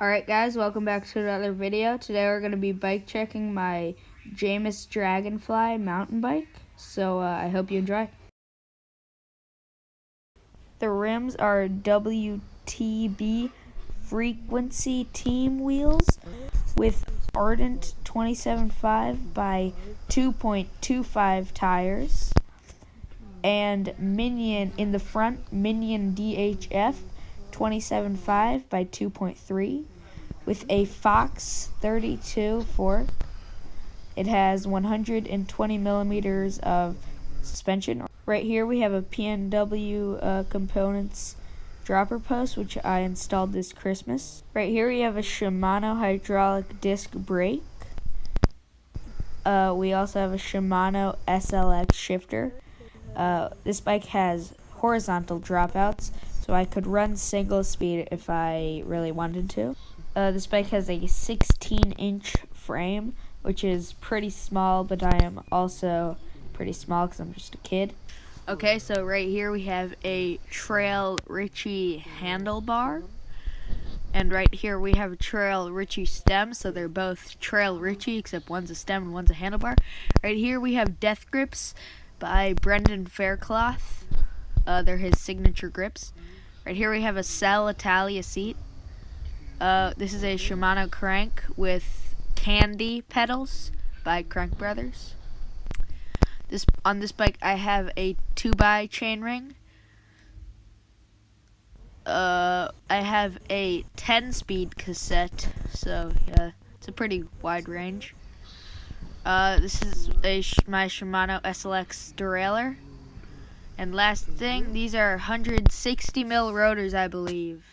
Alright guys, welcome back to another video. Today we're going to be bike checking my dragonfly mountain bike. So I hope you enjoy. The rims are WTB frequency team wheels with Ardent 27.5 by 2.25 tires. And Minion in the front, Minion DHF 27.5 by 2.3 with a Fox 32 fork. It has 120 millimeters of suspension. Right here we have a PNW components dropper post, which I installed this Christmas. Right here we have a Shimano hydraulic disc brake. We also have a Shimano SLX shifter. This bike has horizontal dropouts, so I could run single speed if I really wanted to. This bike has a 16-inch frame, which is pretty small, but I am also pretty small because I'm just a kid. Okay, so right here we have a Trail Ritchie handlebar. And right here we have a Trail Ritchie stem, so they're both Trail Ritchie, except one's a stem and one's a handlebar. Right here we have Death Grips by Brendan Faircloth. They're his signature grips. Right here we have a Cell Italia seat. This is a Shimano crank with candy pedals by Crank Brothers. On this bike I have a 2x chainring. I have a 10-speed cassette, so yeah, it's a pretty wide range. This is my Shimano SLX derailleur. And last thing, these are 160 mil rotors, I believe.